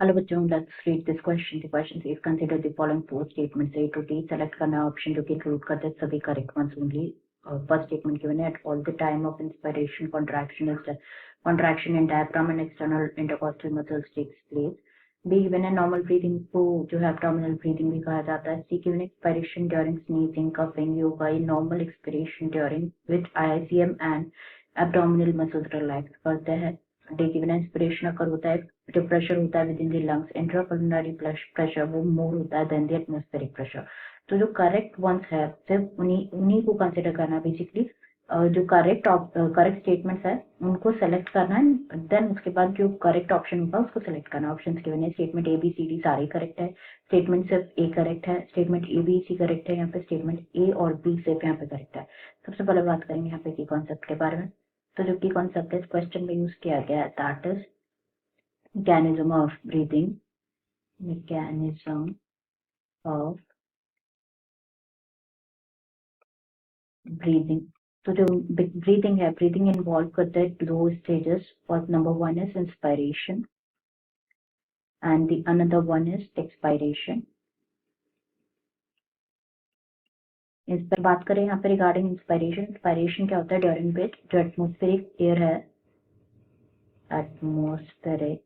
Hello बच्चों, let's read this question. The question is consider the following four statements A to D. Select करना option जो कि include करते हैं सभी correct ones only. First statement given है at all the time of inspiration contraction in diaphragm and external intercostal muscles takes place. B given है normal breathing को जो है एब्डोमिनल ब्रीदिंग भी कहा जाता है। C given expiration during sneezing, coughing, yoga, normal expiration during which ICM and abdominal muscles relax करते हैं। डी गिवन इंस्पिरेशन अकर होता है जो प्रेशर होता है with in the lungs, intrapulmonary pressure वो मोर होता है देन द एटमॉस्फेरिक प्रेशर। तो जो करेक्ट वंस है सिर्फ उन्हीं को कंसिडर करना, बेसिकली जो करेक्ट स्टेटमेंट्स है उनको सेलेक्ट करना है, देन उसके बाद जो करेक्ट ऑप्शन होगा उसको सेलेक्ट करना। ऑप्शन गिवन है statement A B C D सारे करेक्ट है, स्टेटमेंट सिर्फ ए करेक्ट है, statement A B C correct है, यहाँ पे स्टेटमेंट ए और बी सिर्फ यहाँ पे करेक्ट है। सबसे पहले बात करेंगे यहाँ पे की कॉन्सेप्ट के बारे में। तो जो की कॉन्सेप्ट इस क्वेश्चन में यूज किया गया है that is mechanism of breathing, mechanism of breathing। तो जो ब्रीदिंग है, ब्रीदिंग इन्वॉल्व करता है दो stages. First number one is inspiration and the another one is expiration. इस पर बात करें यहाँ पे रिगार्डिंग इंस्पायरेशन। इंस्पायरेशन क्या होता है ड्यूरिंग विच जो एटमॉस्फेरिक एयर है, एटमॉस्फेरिक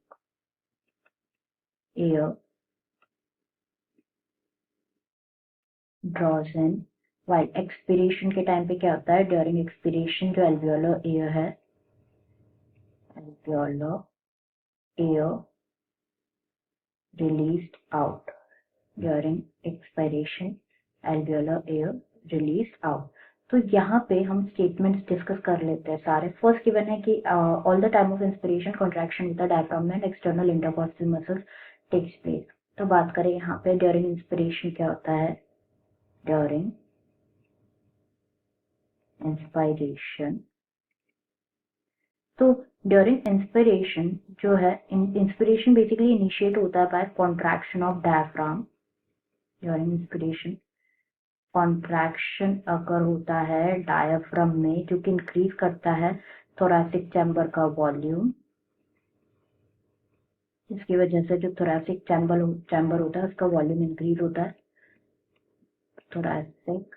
एयर ड्रॉज इन, वाइल एक्सपिरेशन के टाइम पे क्या होता है ड्यूरिंग एक्सपिरेशन जो एल्वियोलर एयर है, alveolar air released out during expiration, alveolar air released out। तो यहाँ पे हम स्टेटमेंट्स डिस्कस कर लेते हैं सारे। फर्स्ट गिवन है कि all the time of inspiration contraction with the diaphragm and external intercostal muscles takes place. तो बात करें यहाँ पे ड्यूरिंग इंस्पिरेशन क्या होता है, ड्यूरिंग इंस्पिरेशन। तो ड्यूरिंग इंस्पिरेशन जो है, इंस्पिरेशन बेसिकली इनिशिएट होता है by contraction of diaphragm. During inspiration contraction अगर होता है डायफ्राम में जो कि इंक्रीज करता है थोरैसिक चैम्बर का वॉल्यूम। इसकी वजह से जो थोरैसिक चैम्बर होता है उसका वॉल्यूम इंक्रीज होता है। थोरैसिक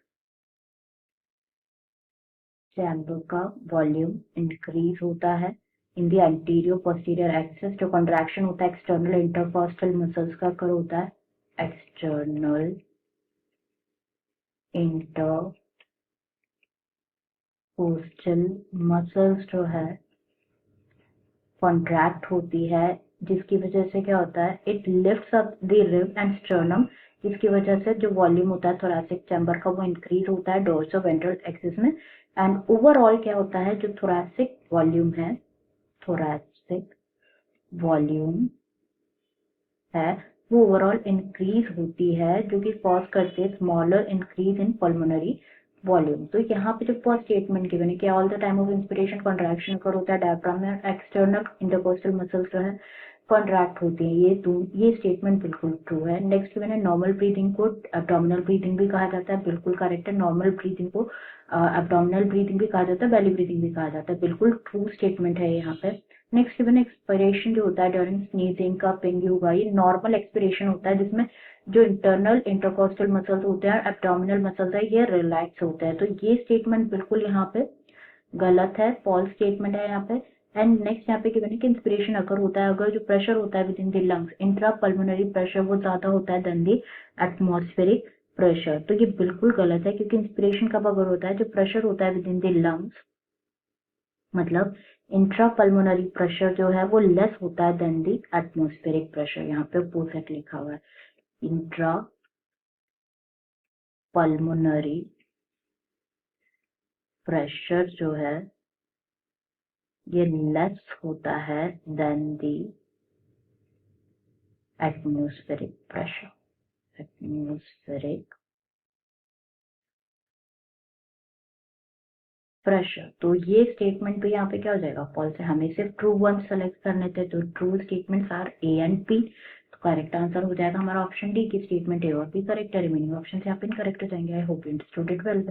चैम्बर का वॉल्यूम इंक्रीज होता है in the anterior posterior axis. जो कॉन्ट्रैक्शन होता है एक्सटर्नल इंटरकॉस्टल मसल्स का कर होता है, एक्सटर्नल इंटरकोस्टल मसल्स जो है कॉन्ट्रैक्ट होती है, जिसकी वजह से क्या होता है it lifts up the rib end sternum, जिसकी वजह से जो वॉल्यूम होता है थोरैसिक चैम्बर का वो इंक्रीज होता है डोर्सोवेंट्रल एक्सिस में। एंड ओवरऑल क्या होता है जो थोरैसिक वॉल्यूम है, थोरैसिक वॉल्यूम है वो ओवरऑल इंक्रीज होती है, जो कि कॉज करते हैं smaller increase in pulmonary volume. तो यहाँ पे जो फर्स्ट स्टेटमेंट गिवन है कि all the time of inspiration contraction occur होता है डायफ्राम में, एक्सटर्नल इंटरकोस्टल मसल्स जो है कॉन्ट्रैक्ट होती है, ये स्टेटमेंट बिल्कुल ट्रू है। नेक्स्ट गिवन है नॉर्मल ब्रीदिंग को एब्डोमिनल ब्रीदिंग भी कहा जाता है, बिल्कुल करेक्ट है। नॉर्मल ब्रीदिंग को एब्डोमिनल ब्रीदिंग भी कहा जाता है, बेली ब्रीदिंग भी कहा जाता है, बिल्कुल ट्रू स्टेटमेंट है यहाँ पे। नेक्स्ट गिवन एक्सपिरेशन जो होता है ड्यूरिंग स्नीजिंग, कफिंग, योगा, ये नॉर्मल एक्सपिरेशन होता है जिसमें जो इंटरनल इंटरकोस्टल मसल्स होते हैं, एब्डोमिनल मसल्स है, ये रिलैक्स होते हैं। तो ये स्टेटमेंट बिल्कुल यहाँ पे गलत है, फॉल्स स्टेटमेंट है यहाँ पे। एंड नेक्स्ट यहाँ पे गिवन है कि इंस्पिरेशन अगर होता है अगर जो प्रेशर होता है with in the lungs, intra pulmonary pressure वो ज्यादा होता है देन द एटमॉस्फेरिक प्रेशर। तो ये बिल्कुल गलत है, क्योंकि इंस्पिरेशन कब अगर होता है जो प्रेशर होता है विद इन द लंग्स, मतलब इंट्रा पल्मोनरी प्रेशर जो है वो लेस होता है देन द एटमॉस्फेरिक प्रेशर। यहाँ पे अपोजिट लिखा हुआ है, इंट्रा पल्मोनरी प्रेशर जो है ये लेस होता है than the atmospheric pressure, atmospheric pressure. तो ये स्टेटमेंट भी यहाँ पे क्या हो जाएगा, फॉल्स है। हमें सिर्फ ट्रू वन सेलेक्ट करने थे, तो true statements are A and B. तो करेक्ट आंसर हो जाएगा हमारा ऑप्शन डी की स्टेटमेंट ए और बी करेक्ट है। रिमेनिंग ऑप्शन यहाँ पे इनकरेक्ट हो जाएंगे। I hope you understood it well.